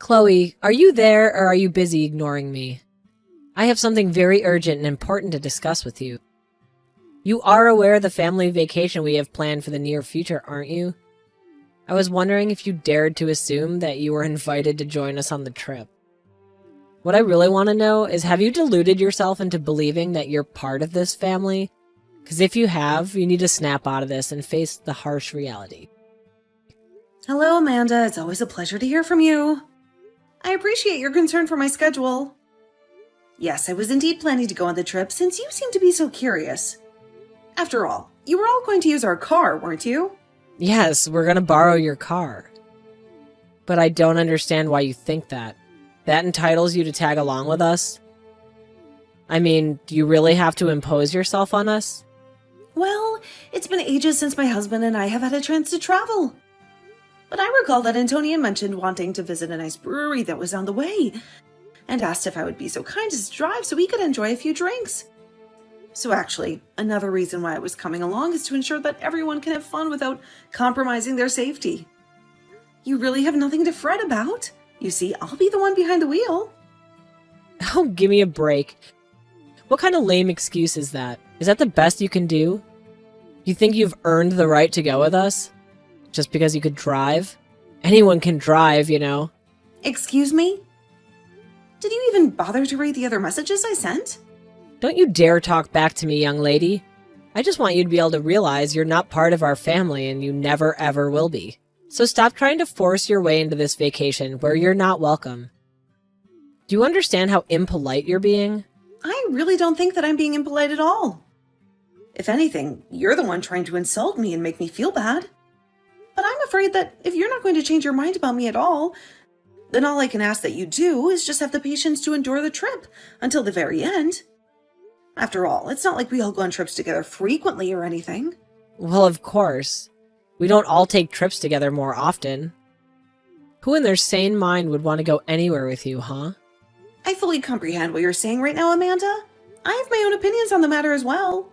Chloe, are you there or are you busy ignoring me? I have something very urgent and important to discuss with you. You are aware of the family vacation we have planned for the near future, aren't you? I was wondering if you dared to assume that you were invited to join us on the trip. What I really want to know is, have you deluded yourself into believing that you're part of this family? Because if you have, you need to snap out of this and face the harsh reality. Hello, Amanda. It's always a pleasure to hear from you. I appreciate your concern for my schedule. Yes, I was indeed planning to go on the trip since you seem to be so curious. After all, you were all going to use our car, weren't you? Yes, we're going to borrow your car. But I don't understand why you think that. That entitles you to tag along with us? I mean, do you really have to impose yourself on us? Well, it's been ages since my husband and I have had a chance to travel. But I recall that Antonian mentioned wanting to visit a nice brewery that was on the way, and asked if I would be so kind as to drive so we could enjoy a few drinks. So actually, another reason why I was coming along is to ensure that everyone can have fun without compromising their safety. You really have nothing to fret about. You see, I'll be the one behind the wheel. Oh, give me a break. What kind of lame excuse is that? Is that the best you can do? You think you've earned the right to go with us? Just because you could drive? Anyone can drive, you know. Excuse me? Did you even bother to read the other messages I sent? Don't you dare talk back to me, young lady. I just want you to be able to realize you're not part of our family and you never ever will be. So stop trying to force your way into this vacation where you're not welcome. Do you understand how impolite you're being? I really don't think that I'm being impolite at all. If anything, you're the one trying to insult me and make me feel bad. But I'm afraid that if you're not going to change your mind about me at all, then all I can ask that you do is just have the patience to endure the trip until the very end. After all, it's not like we all go on trips together frequently or anything. Well, of course. We don't all take trips together more often. Who in their sane mind would want to go anywhere with you, huh? I fully comprehend what you're saying right now, Amanda. I have my own opinions on the matter as well.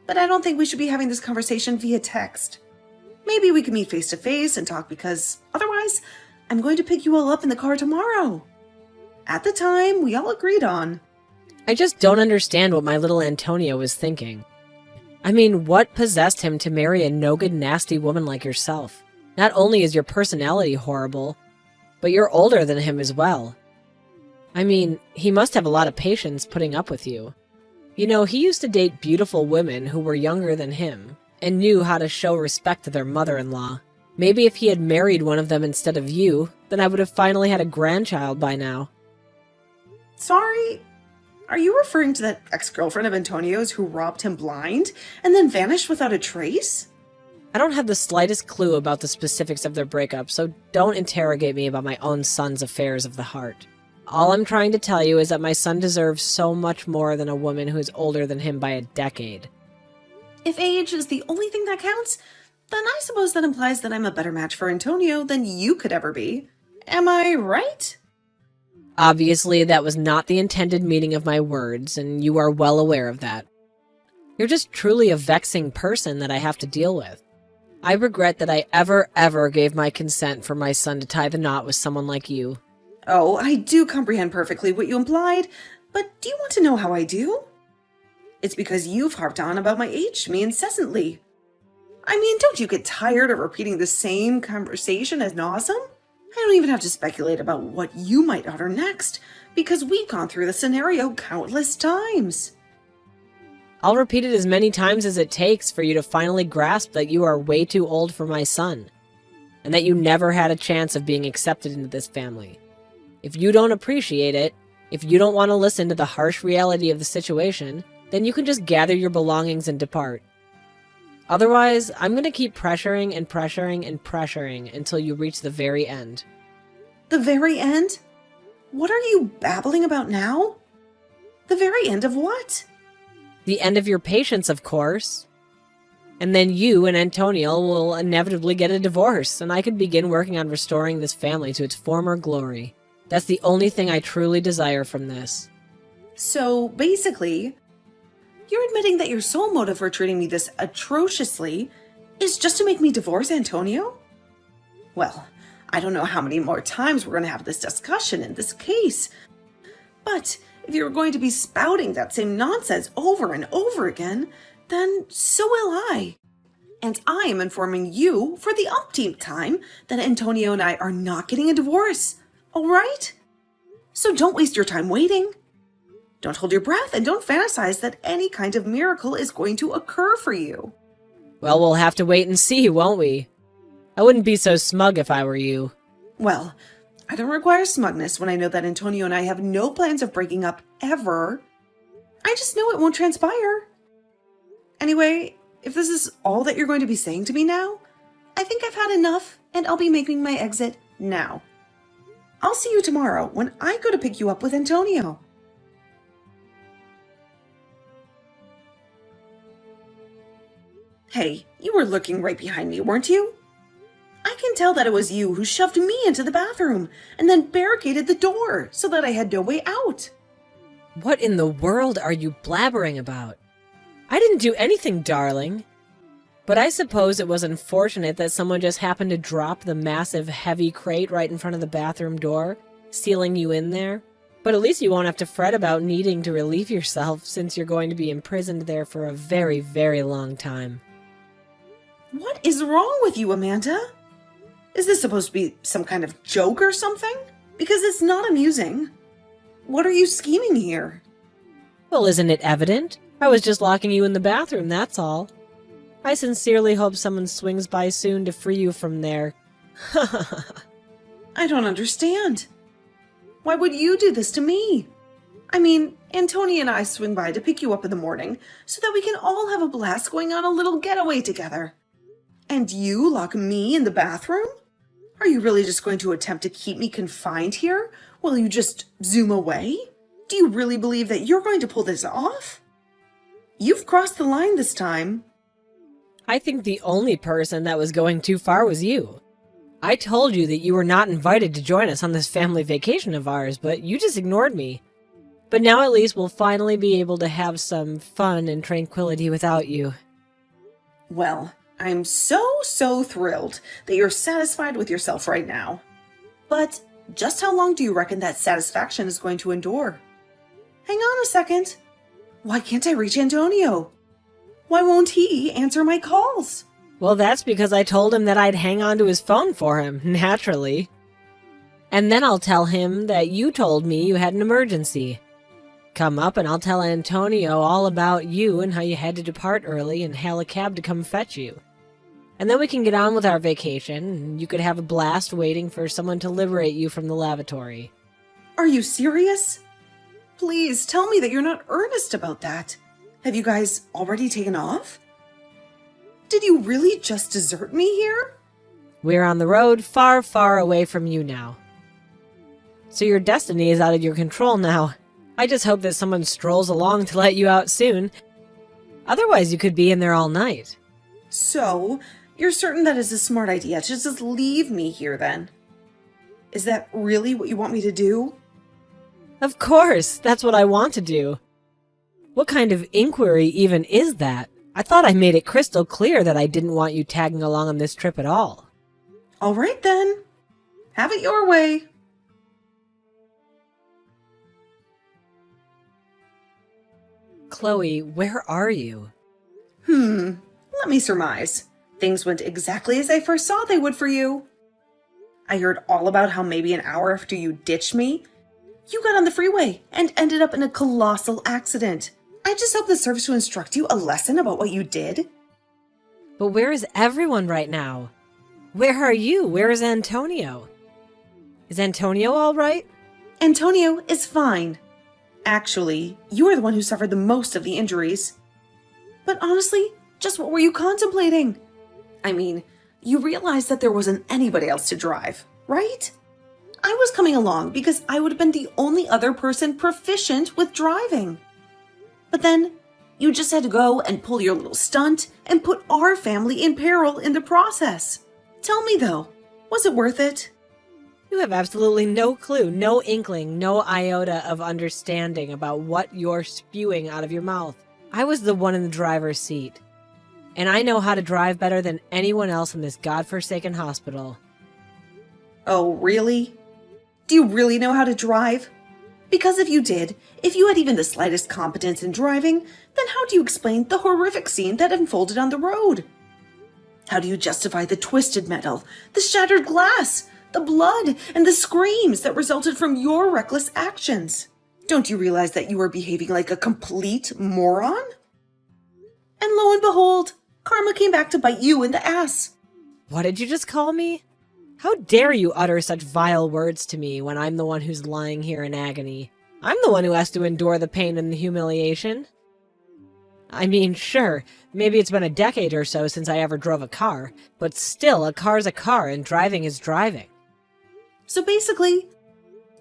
But I don't think we should be having this conversation via text. Maybe we could meet face to face and talk, because otherwise, I'm going to pick you all up in the car tomorrow. At the time we all agreed on. I just don't understand what my little Antonio was thinking. I mean, what possessed him to marry a no-good nasty woman like yourself? Not only is your personality horrible, but you're older than him as well. I mean, he must have a lot of patience putting up with you. You know, he used to date beautiful women who were younger than him, and knew how to show respect to their mother-in-law. Maybe if he had married one of them instead of you, then I would have finally had a grandchild by now. Sorry, are you referring to that ex-girlfriend of Antonio's who robbed him blind and then vanished without a trace? I don't have the slightest clue about the specifics of their breakup, so don't interrogate me about my own son's affairs of the heart. All I'm trying to tell you is that my son deserves so much more than a woman who is older than him by a decade. If age is the only thing that counts, then I suppose that implies that I'm a better match for Antonio than you could ever be. Am I right? Obviously, that was not the intended meaning of my words, and you are well aware of that. You're just truly a vexing person that I have to deal with. I regret that I ever gave my consent for my son to tie the knot with someone like you. Oh, I do comprehend perfectly what you implied, but do you want to know how I do? It's because you've harped on about my age to me incessantly. I mean, don't you get tired of repeating the same conversation ad nauseam? I don't even have to speculate about what you might utter next, because we've gone through the scenario countless times. I'll repeat it as many times as it takes for you to finally grasp that you are way too old for my son, and that you never had a chance of being accepted into this family. If you don't appreciate it, if you don't want to listen to the harsh reality of the situation, then you can just gather your belongings and depart. Otherwise, I'm going to keep pressuring and pressuring and pressuring until you reach the very end. The very end? What are you babbling about now? The very end of what? The end of your patience, of course. And then you and Antonio will inevitably get a divorce, and I can begin working on restoring this family to its former glory. That's the only thing I truly desire from this. So, basically, you're admitting that your sole motive for treating me this atrociously is just to make me divorce Antonio? Well, I don't know how many more times we're going to have this discussion in this case. But if you're going to be spouting that same nonsense over and over again, then so will I. And I am informing you for the umpteenth time that Antonio and I are not getting a divorce. All right? So don't waste your time waiting. Don't hold your breath and don't fantasize that any kind of miracle is going to occur for you. Well, we'll have to wait and see, won't we? I wouldn't be so smug if I were you. Well, I don't require smugness when I know that Antonio and I have no plans of breaking up ever. I just know it won't transpire. Anyway, if this is all that you're going to be saying to me now, I think I've had enough and I'll be making my exit now. I'll see you tomorrow when I go to pick you up with Antonio. Hey, you were looking right behind me, weren't you? I can tell that it was you who shoved me into the bathroom and then barricaded the door so that I had no way out. What in the world are you blabbering about? I didn't do anything, darling. But I suppose it was unfortunate that someone just happened to drop the massive, heavy crate right in front of the bathroom door, sealing you in there. But at least you won't have to fret about needing to relieve yourself since you're going to be imprisoned there for a very, very long time. What is wrong with you, Amanda? Is this supposed to be some kind of joke or something? Because it's not amusing. What are you scheming here? Well, isn't it evident? I was just locking you in the bathroom, that's all. I sincerely hope someone swings by soon to free you from there. I don't understand. Why would you do this to me? I mean, Antonia and I swing by to pick you up in the morning so that we can all have a blast going on a little getaway together. And you lock me in the bathroom? Are you really just going to attempt to keep me confined here while you just zoom away? Do you really believe that you're going to pull this off? You've crossed the line this time. I think the only person that was going too far was you. I told you that you were not invited to join us on this family vacation of ours, but you just ignored me. But now at least we'll finally be able to have some fun and tranquility without you. Well, I'm so thrilled that you're satisfied with yourself right now. But just how long do you reckon that satisfaction is going to endure? Hang on a second. Why can't I reach Antonio? Why won't he answer my calls? Well, that's because I told him that I'd hang on to his phone for him, naturally. And then I'll tell him that you told me you had an emergency. Come up and I'll tell Antonio all about you and how you had to depart early and hail a cab to come fetch you. And then we can get on with our vacation, and you could have a blast waiting for someone to liberate you from the lavatory. Are you serious? Please tell me that you're not earnest about that. Have you guys already taken off? Did you really just desert me here? We're on the road far, far away from you now. So your destiny is out of your control now. I just hope that someone strolls along to let you out soon. Otherwise, you could be in there all night. So, you're certain that is a smart idea to just leave me here then? Is that really what you want me to do? Of course, that's what I want to do. What kind of inquiry even is that? I thought I made it crystal clear that I didn't want you tagging along on this trip at all. All right then. Have it your way. Chloe, where are you? Let me surmise. Things went exactly as I first saw they would for you. I heard all about how maybe an hour after you ditched me, you got on the freeway and ended up in a colossal accident. I just hope this serves to instruct you a lesson about what you did. But where is everyone right now? Where are you? Where is Antonio? Is Antonio all right? Antonio is fine. Actually, you are the one who suffered the most of the injuries. But honestly, just what were you contemplating? I mean, you realized that there wasn't anybody else to drive, right? I was coming along because I would have been the only other person proficient with driving. But then, you just had to go and pull your little stunt and put our family in peril in the process. Tell me though, was it worth it? You have absolutely no clue, no inkling, no iota of understanding about what you're spewing out of your mouth. I was the one in the driver's seat. And I know how to drive better than anyone else in this godforsaken hospital. Oh, really? Do you really know how to drive? Because if you did, if you had even the slightest competence in driving, then how do you explain the horrific scene that unfolded on the road? How do you justify the twisted metal, the shattered glass, the blood, and the screams that resulted from your reckless actions? Don't you realize that you are behaving like a complete moron? And lo and behold, karma came back to bite you in the ass. What did you just call me? How dare you utter such vile words to me when I'm the one who's lying here in agony? I'm the one who has to endure the pain and the humiliation. I mean, sure, maybe it's been a decade or so since I ever drove a car, but still, a car's a car and driving is driving. So basically,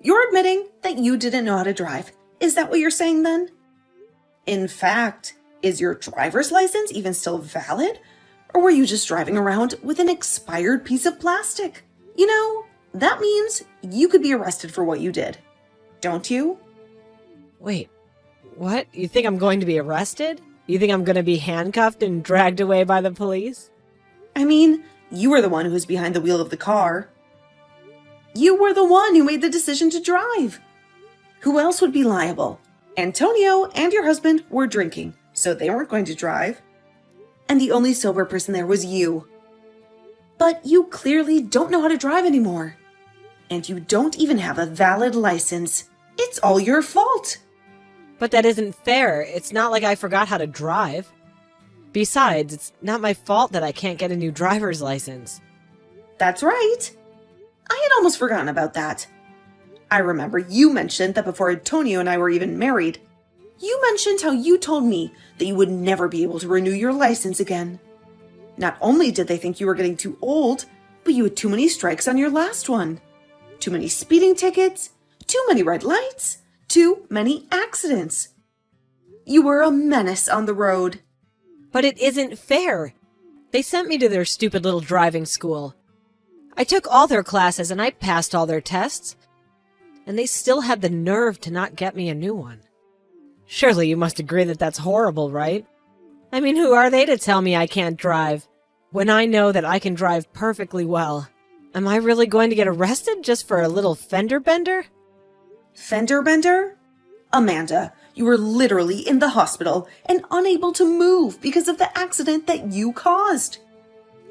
you're admitting that you didn't know how to drive. Is that what you're saying then? In fact, is your driver's license even still valid? Or were you just driving around with an expired piece of plastic? You know, that means you could be arrested for what you did. Don't you? Wait, what? You think I'm going to be arrested? You think I'm going to be handcuffed and dragged away by the police? I mean, you were the one who was behind the wheel of the car. You were the one who made the decision to drive. Who else would be liable? Antonio and your husband were drinking, so they weren't going to drive. And the only sober person there was you. But you clearly don't know how to drive anymore. And you don't even have a valid license. It's all your fault. But that isn't fair. It's not like I forgot how to drive. Besides, it's not my fault that I can't get a new driver's license. That's right. I had almost forgotten about that. I remember you mentioned that before Antonio and I were even married, you mentioned how you told me that you would never be able to renew your license again. Not only did they think you were getting too old, but you had too many strikes on your last one. Too many speeding tickets, too many red lights, too many accidents. You were a menace on the road. But it isn't fair. They sent me to their stupid little driving school. I took all their classes and I passed all their tests. And they still had the nerve to not get me a new one. Surely you must agree that that's horrible, right? I mean, who are they to tell me I can't drive? When I know that I can drive perfectly well. Am I really going to get arrested just for a little fender bender? Fender bender? Amanda, you were literally in the hospital and unable to move because of the accident that you caused.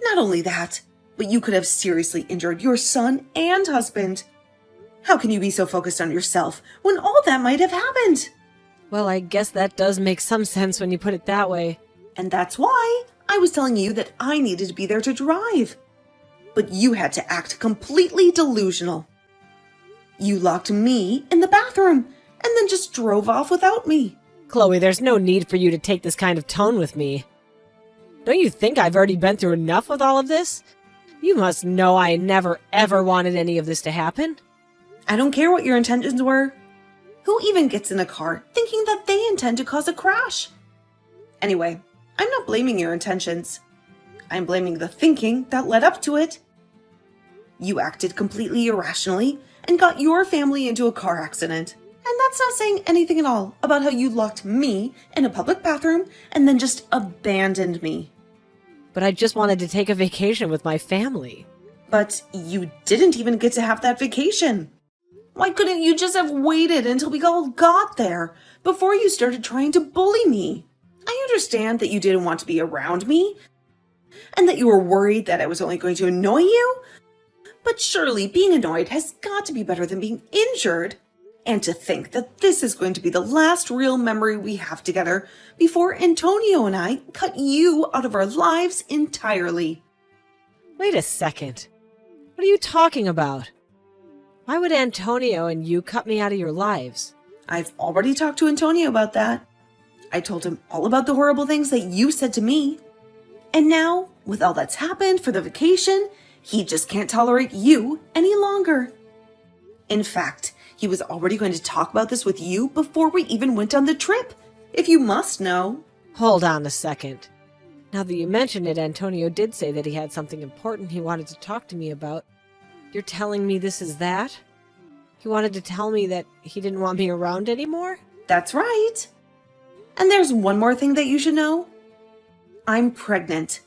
Not only that, but you could have seriously injured your son and husband. How can you be so focused on yourself when all that might have happened? Well, I guess that does make some sense when you put it that way. And that's why I was telling you that I needed to be there to drive. But you had to act completely delusional. You locked me in the bathroom and then just drove off without me. Chloe, there's no need for you to take this kind of tone with me. Don't you think I've already been through enough with all of this? You must know I never ever wanted any of this to happen. I don't care what your intentions were. Who even gets in a car thinking that they intend to cause a crash? Anyway, I'm not blaming your intentions. I'm blaming the thinking that led up to it. You acted completely irrationally and got your family into a car accident. And that's not saying anything at all about how you locked me in a public bathroom and then just abandoned me. But I just wanted to take a vacation with my family. But you didn't even get to have that vacation. Why couldn't you just have waited until we all got there before you started trying to bully me? I understand that you didn't want to be around me and that you were worried that I was only going to annoy you. But surely being annoyed has got to be better than being injured. And to think that this is going to be the last real memory we have together before Antonio and I cut you out of our lives entirely. Wait a second. What are you talking about? Why would Antonio and you cut me out of your lives? I've already talked to Antonio about that. I told him all about the horrible things that you said to me. And now, with all that's happened for the vacation, he just can't tolerate you any longer. In fact, he was already going to talk about this with you before we even went on the trip, if you must know. Hold on a second. Now that you mention it, Antonio did say that he had something important he wanted to talk to me about. You're telling me this is that? He wanted to tell me that he didn't want me around anymore? That's right. And there's one more thing that you should know. I'm pregnant.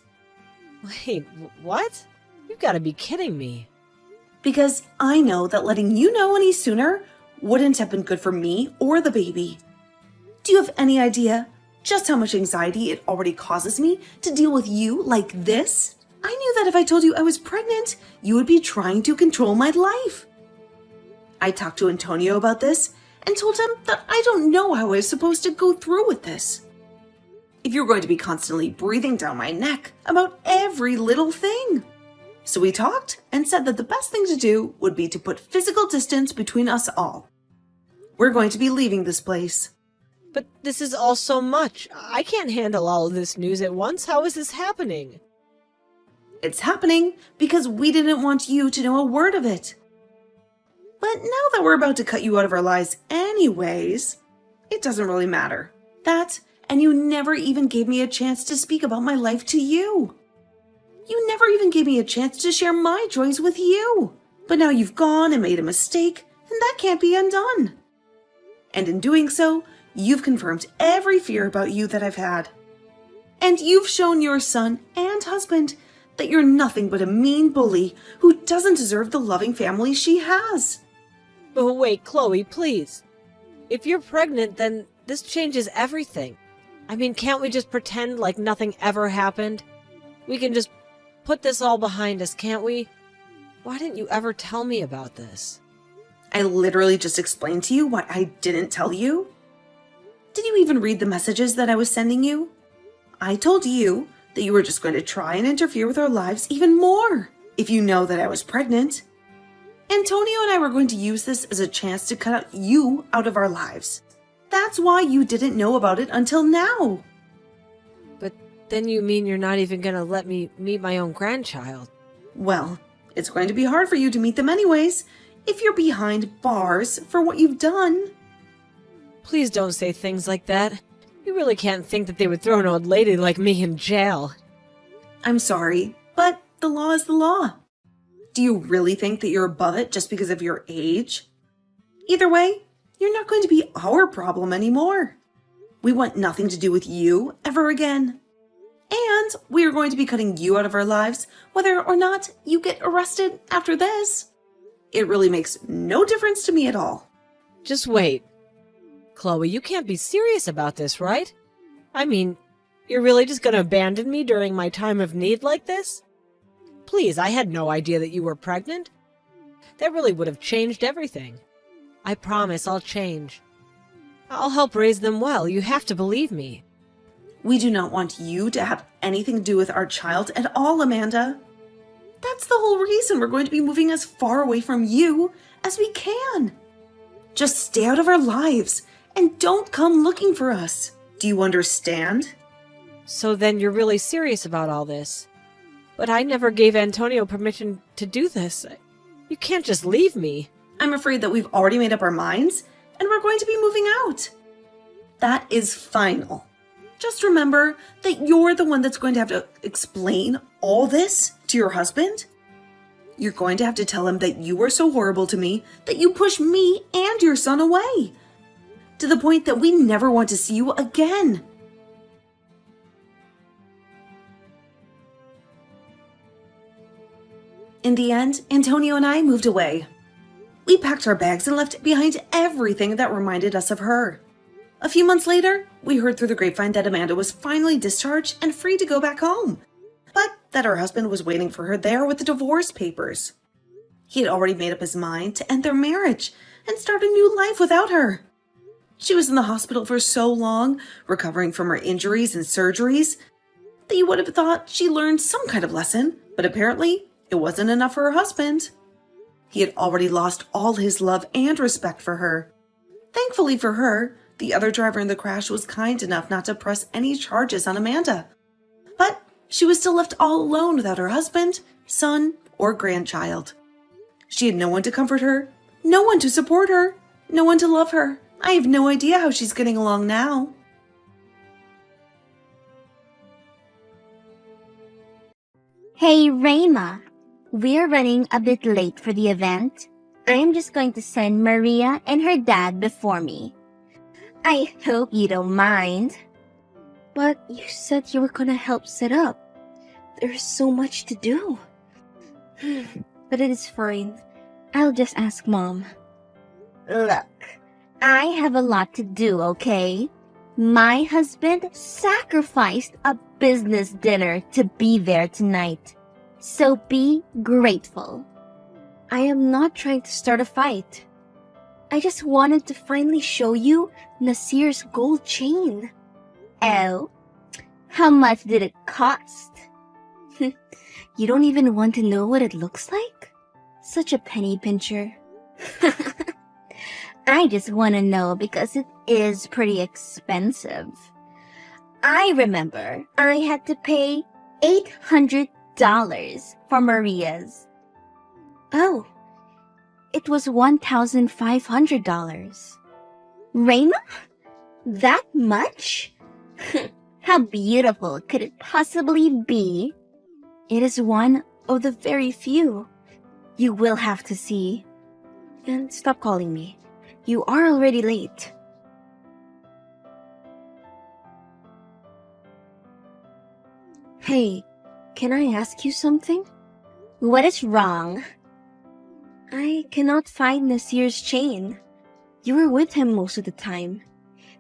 Wait, what? You've got to be kidding me. Because I know that letting you know any sooner wouldn't have been good for me or the baby. Do you have any idea just how much anxiety it already causes me to deal with you like this? I knew that if I told you I was pregnant, you would be trying to control my life. I talked to Antonio about this and told him that I don't know how I was supposed to go through with this. If you're going to be constantly breathing down my neck about every little thing. So we talked and said that the best thing to do would be to put physical distance between us all. We're going to be leaving this place. But this is all so much. I can't handle all of this news at once. How is this happening? It's happening because we didn't want you to know a word of it. But now that we're about to cut you out of our lives anyways, it doesn't really matter. That, and you never even gave me a chance to speak about my life to you. You never even gave me a chance to share my joys with you. But now you've gone and made a mistake, and that can't be undone. And in doing so, you've confirmed every fear about you that I've had. And you've shown your son and husband that you're nothing but a mean bully who doesn't deserve the loving family she has. But wait, Chloe, please. If you're pregnant, then this changes everything. I mean, can't we just pretend like nothing ever happened? We can just put this all behind us, can't we? Why didn't you ever tell me about this? I literally just explained to you what I didn't tell you. Did you even read the messages that I was sending you? I told you that you were just going to try and interfere with our lives even more if you know that I was pregnant. Antonio and I were going to use this as a chance to cut you out of our lives. That's why you didn't know about it until now. But then you mean you're not even gonna let me meet my own grandchild? Well, it's going to be hard for you to meet them anyways if you're behind bars for what you've done. Please don't say things like that. You really can't think that they would throw an old lady like me in jail. I'm sorry, but the law is the law. Do you really think that you're above it just because of your age? Either way, you're not going to be our problem anymore. We want nothing to do with you ever again. And we are going to be cutting you out of our lives, whether or not you get arrested after this. It really makes no difference to me at all. Just wait. Chloe, you can't be serious about this, right? I mean, you're really just gonna abandon me during my time of need like this? Please, I had no idea that you were pregnant. That really would have changed everything. I promise I'll change. I'll help raise them well. You have to believe me. We do not want you to have anything to do with our child at all, Amanda. That's the whole reason we're going to be moving as far away from you as we can. Just stay out of our lives and don't come looking for us. Do you understand? So then you're really serious about all this. But I never gave Antonio permission to do this. You can't just leave me. I'm afraid that we've already made up our minds and we're going to be moving out. That is final. Just remember that you're the one that's going to have to explain all this to your husband. You're going to have to tell him that you were so horrible to me that you pushed me and your son away, to the point that we never want to see you again. In the end, Antonio and I moved away. We packed our bags and left behind everything that reminded us of her. A few months later, we heard through the grapevine that Amanda was finally discharged and free to go back home, but that her husband was waiting for her there with the divorce papers. He had already made up his mind to end their marriage and start a new life without her. She was in the hospital for so long, recovering from her injuries and surgeries, that you would have thought she learned some kind of lesson, but apparently it wasn't enough for her husband. He had already lost all his love and respect for her. Thankfully for her, the other driver in the crash was kind enough not to press any charges on Amanda. But she was still left all alone without her husband, son, or grandchild. She had no one to comfort her, no one to support her, no one to love her. I have no idea how she's getting along now. Hey, Rayma. We're running a bit late for the event. I'm just going to send Maria and her dad before me. I hope you don't mind. But you said you were gonna help set up. There's so much to do. But it is fine. I'll just ask Mom. Look, I have a lot to do, okay? My husband sacrificed a business dinner to be there tonight. So be grateful. I am not trying to start a fight. I just wanted to finally show you Nasir's gold chain. Oh? How much did it cost? You don't even want to know what it looks like? Such a penny pincher. I just want to know because it is pretty expensive. I remember I had to pay $800 for Maria's. Oh, it was $1,500. Reina? That much? How beautiful could it possibly be? It is one of the very few. You will have to see. And stop calling me. You are already late. Hey, can I ask you something? What is wrong? I cannot find Nasir's chain. You were with him most of the time.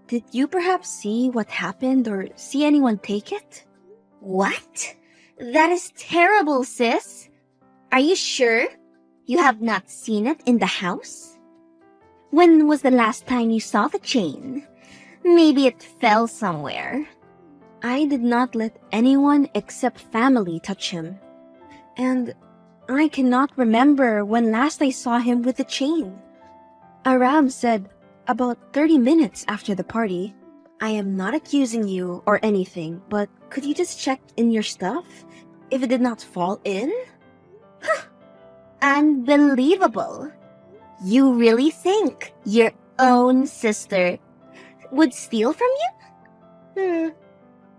Did you perhaps see what happened or see anyone take it? What? That is terrible, sis. Are you sure you have not seen it in the house? When was the last time you saw the chain? Maybe it fell somewhere. I did not let anyone except family touch him. And I cannot remember when last I saw him with the chain. Arab said about 30 minutes after the party. I am not accusing you or anything, but could you just check in your stuff if it did not fall in? Unbelievable. You really think your own sister would steal from you?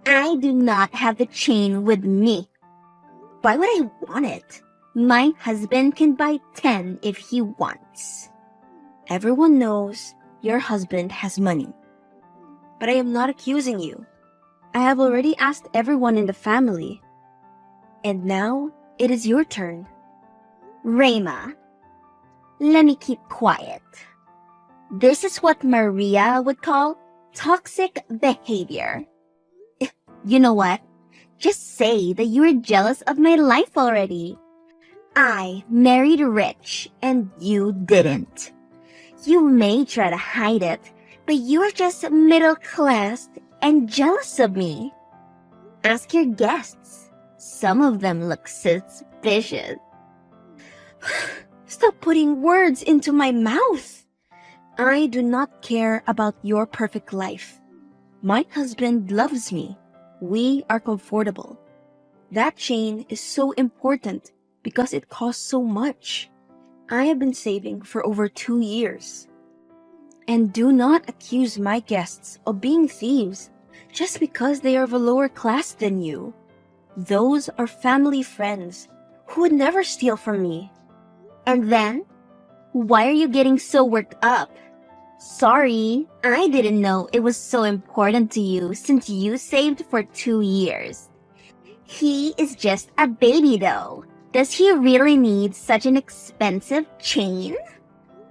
I do not have the chain with me. Why would I want it? My husband can buy 10 if he wants. Everyone knows your husband has money. But I am not accusing you. I have already asked everyone in the family. And now it is your turn. Rema, let me keep quiet. This is what Maria would call toxic behavior. You know what? Just say that you are jealous of my life already. I married rich and you didn't. You may try to hide it, but you are just middle class and jealous of me. Ask your guests. Some of them look suspicious. Stop putting words into my mouth. I do not care about your perfect life. My husband loves me. We are comfortable. That chain is so important because it costs so much. I have been saving for over 2 years. And do not accuse my guests of being thieves just because they are of a lower class than you. Those are family friends who would never steal from me. And then, why are you getting so worked up? Sorry, I didn't know it was so important to you since you saved for 2 years. He is just a baby though. Does he really need such an expensive chain?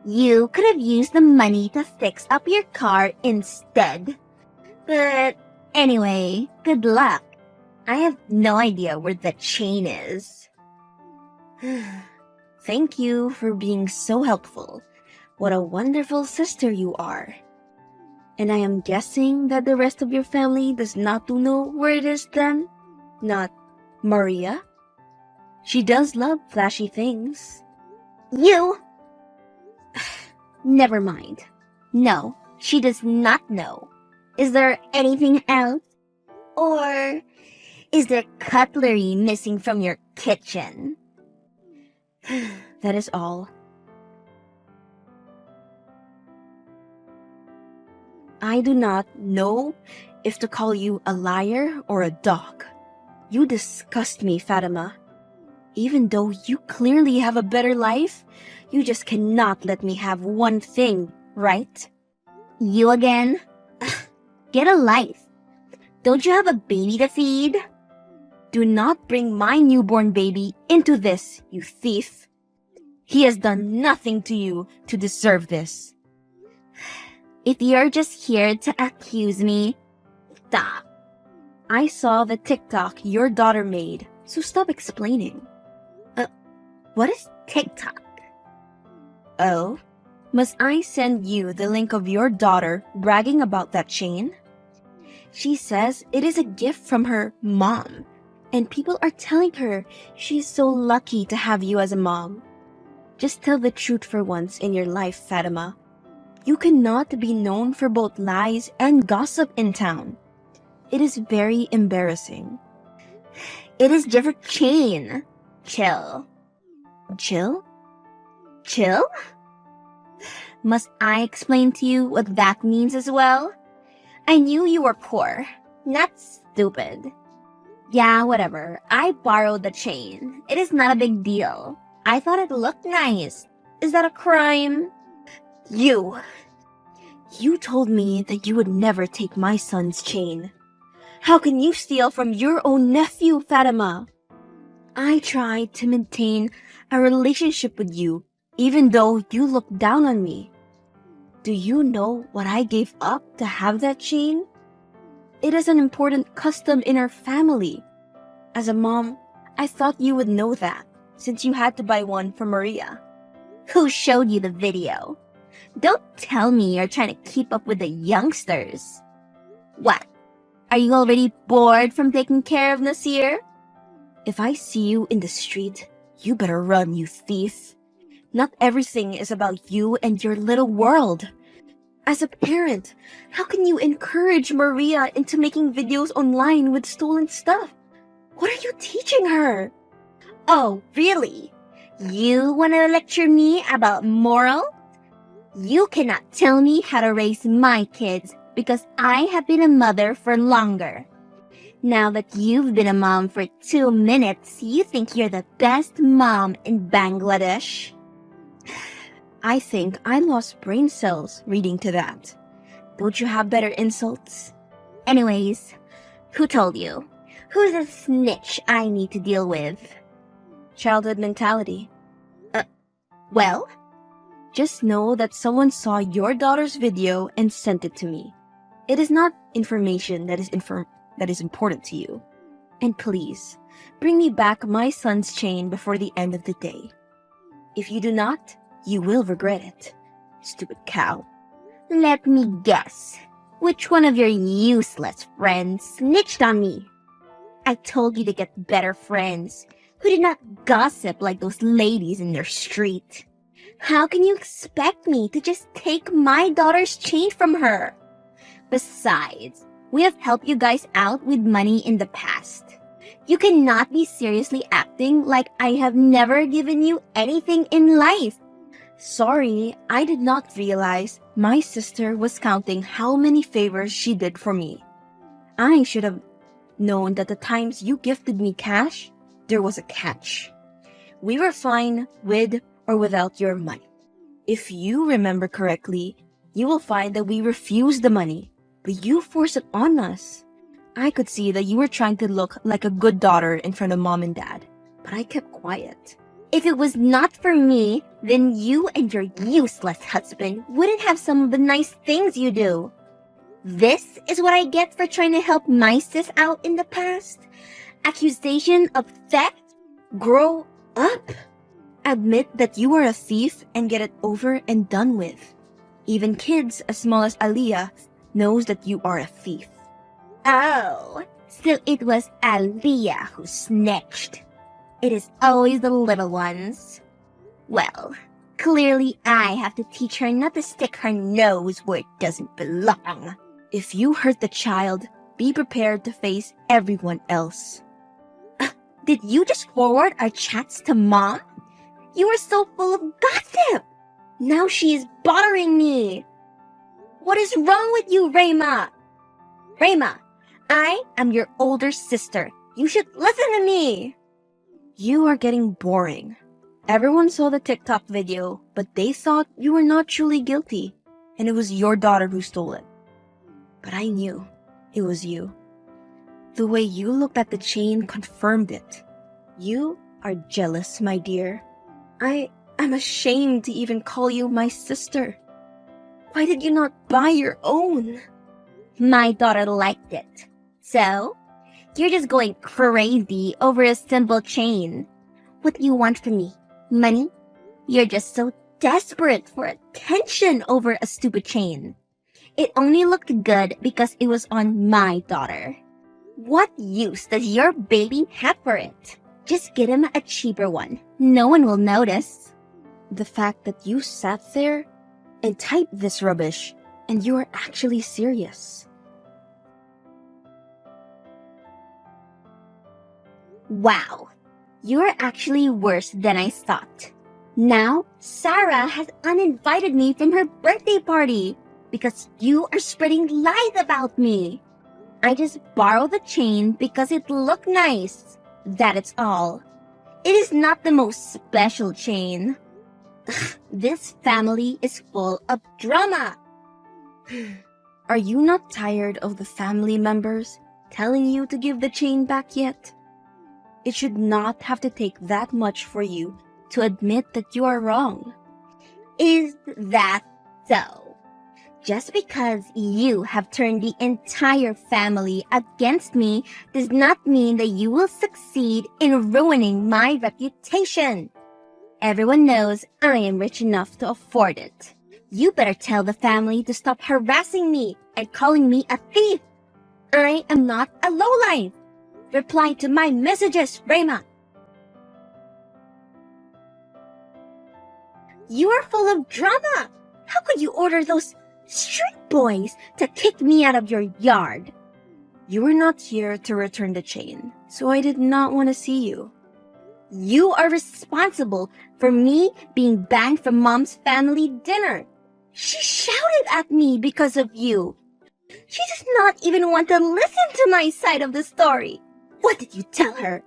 You could have used the money to fix up your car instead. But anyway, good luck. I have no idea where the chain is. Thank you for being so helpful. What a wonderful sister you are. And I am guessing that the rest of your family does not know where it is then? Not Maria? She does love flashy things. You! Never mind. No, she does not know. Is there anything else? Or is there cutlery missing from your kitchen? That is all. I do not know if to call you a liar or a dog. You disgust me, Fatima. Even though you clearly have a better life, you just cannot let me have one thing, right? You again? Get a life. Don't you have a baby to feed? Do not bring my newborn baby into this, you thief. He has done nothing to you to deserve this. If you're just here to accuse me, stop. I saw the TikTok your daughter made, so stop explaining. What is TikTok? Oh? Must I send you the link of your daughter bragging about that chain? She says it is a gift from her mom, and people are telling her she's so lucky to have you as a mom. Just tell the truth for once in your life, Fatima. You cannot be known for both lies and gossip in town. It is very embarrassing. It is just a chain. Chill. Chill? Chill? Must I explain to you what that means as well? I knew you were poor, not stupid. Yeah, whatever. I borrowed the chain. It is not a big deal. I thought it looked nice. Is that a crime? You told me that you would never take my son's chain. How can you steal from your own nephew, Fatima? I tried to maintain a relationship with you, even though you looked down on me. Do you know what I gave up to have that chain? It is an important custom in our family. As a mom, I thought you would know that, since you had to buy one for Maria. Who showed you the video? Don't tell me you're trying to keep up with the youngsters. What? Are you already bored from taking care of Nasir? If I see you in the street, you better run, you thief. Not everything is about you and your little world. As a parent, how can you encourage Maria into making videos online with stolen stuff? What are you teaching her? Oh, really? You want to lecture me about moral? You cannot tell me how to raise my kids because I have been a mother for longer. Now that you've been a mom for 2 minutes, you think you're the best mom in Bangladesh? I think I lost brain cells reading to that. Don't you have better insults? Anyways, who told you? Who's a snitch I need to deal with? Childhood mentality. Well? Just know that someone saw your daughter's video and sent it to me. It is not information that is important to you. And please, bring me back my son's chain before the end of the day. If you do not, you will regret it. Stupid cow. Let me guess. Which one of your useless friends snitched on me? I told you to get better friends who did not gossip like those ladies in their street. How can you expect me to just take my daughter's chain from her? Besides, we have helped you guys out with money in the past. You cannot be seriously acting like I have never given you anything in life. Sorry, I did not realize my sister was counting how many favors she did for me. I should have known that the times you gifted me cash, there was a catch. We were fine with or without your money. If you remember correctly, you will find that we refused the money, but you forced it on us. I could see that you were trying to look like a good daughter in front of mom and dad, but I kept quiet. If it was not for me, then you and your useless husband wouldn't have some of the nice things you do. This is what I get for trying to help my sis out in the past? Accusation of theft? Grow up! Admit that you are a thief and get it over and done with. Even kids as small as Aliyah knows that you are a thief. Oh, so it was Aliyah who snitched. It is always the little ones. Well, clearly I have to teach her not to stick her nose where it doesn't belong. If you hurt the child, be prepared to face everyone else. Did you just forward our chats to mom? You are so full of gossip. Now she is bothering me. What is wrong with you, Rayma? Rayma, I am your older sister. You should listen to me. You are getting boring. Everyone saw the TikTok video, but they thought you were not truly guilty, and it was your daughter who stole it. But I knew it was you. The way you looked at the chain confirmed it. You are jealous, my dear. I I'm ashamed to even call you my sister. Why did you not buy your own? My daughter liked it. So, you're just going crazy over a simple chain. What do you want from me? Money? You're just so desperate for attention over a stupid chain. It only looked good because it was on my daughter. What use does your baby have for it? Just get him a cheaper one. No one will notice. The fact that you sat there and typed this rubbish and you are actually serious. Wow, you're actually worse than I thought. Now, Sarah has uninvited me from her birthday party because you are spreading lies about me. I just borrowed the chain because it looked nice. That is all. It is not the most special chain. This family is full of drama. Are you not tired of the family members telling you to give the chain back yet? It should not have to take that much for you to admit that you are wrong. Is that so? Just because you have turned the entire family against me does not mean that you will succeed in ruining my reputation. Everyone knows I am rich enough to afford it. You better tell the family to stop harassing me and calling me a thief. I am not a lowlife. Reply to my messages, Rema. You are full of drama. How could you order those street boys to kick me out of your yard? You were not here to return the chain, so I did not want to see you. You are responsible for me being banned from Mom's family dinner. She shouted at me because of you. She does not even want to listen to my side of the story. What did you tell her?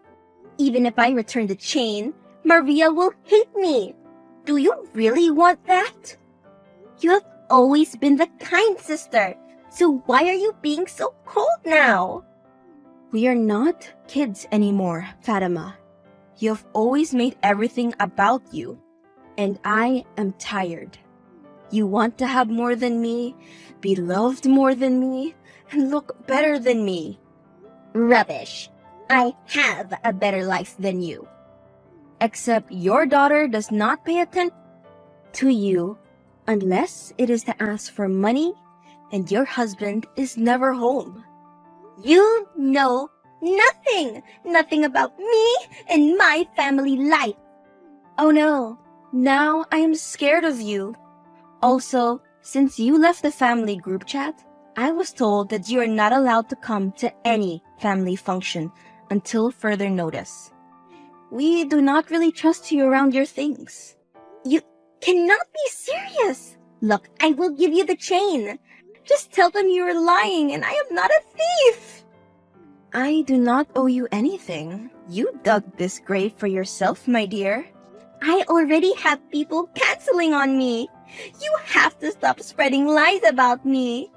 Even if I return the chain, Maria will hate me. Do you really want that? You have always been the kind sister, so why are you being so cold now? We are not kids anymore, Fatima. You have always made everything about you, and I am tired. You want to have more than me, be loved more than me, and look better than me. Rubbish. I have a better life than you. Except your daughter does not pay attention to you unless it is to ask for money, and your husband is never home. You know nothing about me and my family life. Oh no, now I am scared of you. Also, since you left the family group chat, I was told that you are not allowed to come to any family function until further notice. We do not really trust you around your things. You cannot be serious. Look, I will give you the chain. Just tell them you are lying and I am not a thief. I do not owe you anything. You dug this grave for yourself, my dear. I already have people canceling on me. You have to stop spreading lies about me.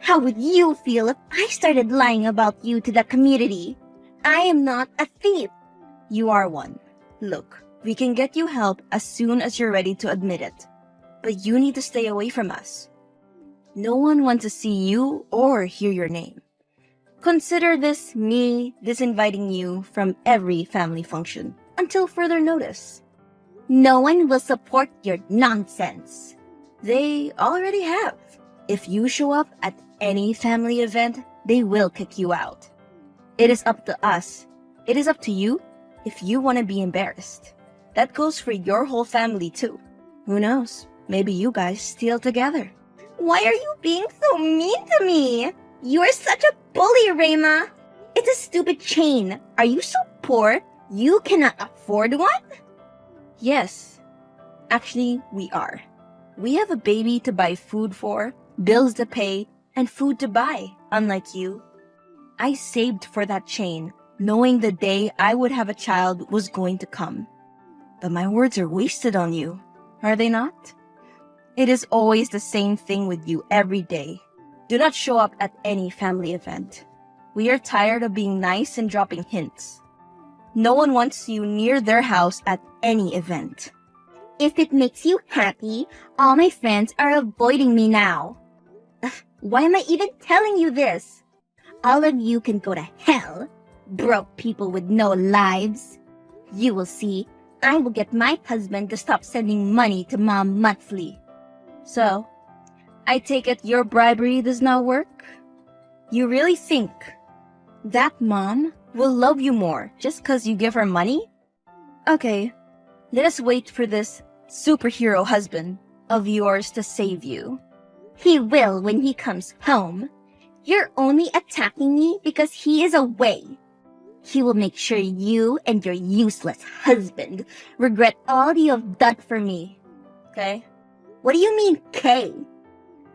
How would you feel if I started lying about you to the community? I am not a thief. You are one. Look, we can get you help as soon as you're ready to admit it. But you need to stay away from us. No one wants to see you or hear your name. Consider this me disinviting you from every family function until further notice. No one will support your nonsense. They already have. If you show up at any family event, they will kick you out. It is up to us. It is up to you if you want to be embarrassed. That goes for your whole family too. Who knows? Maybe you guys steal together. Why are you being so mean to me? You are such a bully, Rema. It's a stupid chain. Are you so poor you cannot afford one? Yes. Actually, we are. We have a baby to buy food for, bills to pay, and food to buy, unlike you. I saved for that chain, knowing the day I would have a child was going to come. But my words are wasted on you, are they not? It is always the same thing with you every day. Do not show up at any family event. We are tired of being nice and dropping hints. No one wants you near their house at any event. If it makes you happy, all my friends are avoiding me now. Ugh, why am I even telling you this? All of you can go to hell, broke people with no lives. You will see, I will get my husband to stop sending money to Mom monthly. So, I take it your bribery does not work? You really think that Mom will love you more just because you give her money? Okay, let us wait for this superhero husband of yours to save you. He will when he comes home. You're only attacking me because he is away. He will make sure you and your useless husband regret all you have done for me. Okay? What do you mean, Kay?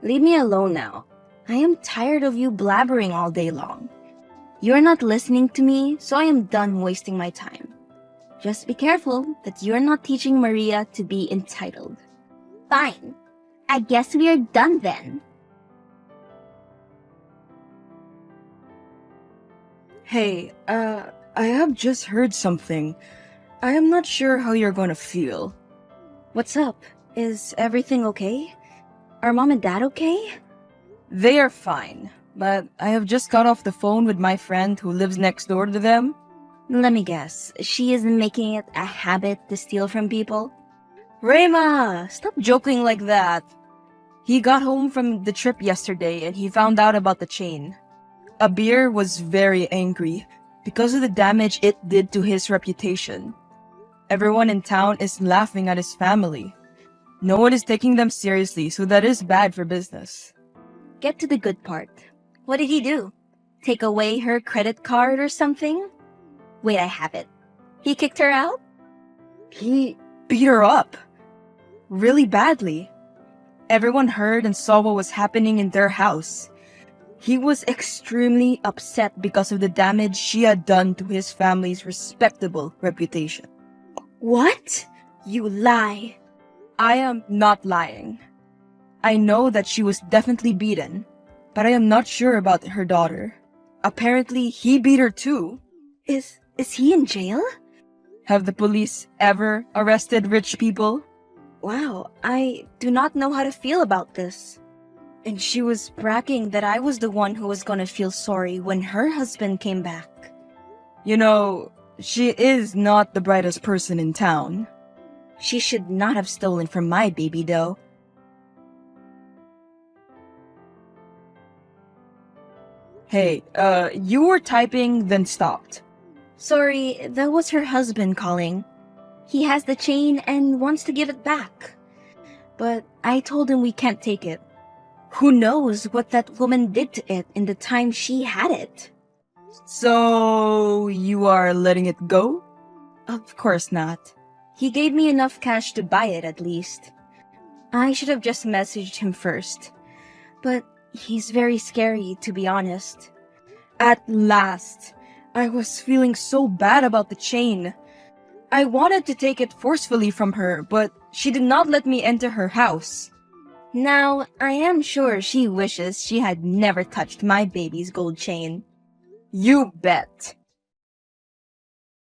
Leave me alone now. I am tired of you blabbering all day long. You're not listening to me, so I am done wasting my time. Just be careful that you're not teaching Maria to be entitled. Fine. I guess we are done then. Hey, I have just heard something. I am not sure how you're gonna feel. What's up? Is everything okay? Are Mom and Dad okay? They are fine, but I have just got off the phone with my friend who lives next door to them. Let me guess, she is making it a habit to steal from people? Rayma, stop joking like that. He got home from the trip yesterday and he found out about the chain. Abir was very angry because of the damage it did to his reputation. Everyone in town is laughing at his family. No one is taking them seriously, so that is bad for business. Get to the good part. What did he do? Take away her credit card or something? Wait, I have it. He kicked her out? He beat her up. Really badly. Everyone heard and saw what was happening in their house. He was extremely upset because of the damage she had done to his family's respectable reputation. What? You lie. I am not lying. I know that she was definitely beaten, but I am not sure about her daughter. Apparently, he beat her too. Is he in jail? Have the police ever arrested rich people? Wow, I do not know how to feel about this. And she was bragging that I was the one who was gonna feel sorry when her husband came back. You know, she is not the brightest person in town. She should not have stolen from my baby though. Hey, you were typing, then stopped. Sorry, that was her husband calling. He has the chain and wants to give it back. But I told him we can't take it. Who knows what that woman did to it in the time she had it? So, you are letting it go? Of course not. He gave me enough cash to buy it at least. I should have just messaged him first. But he's very scary, to be honest. At last! I was feeling so bad about the chain. I wanted to take it forcefully from her, but she did not let me enter her house. Now, I am sure she wishes she had never touched my baby's gold chain. You bet.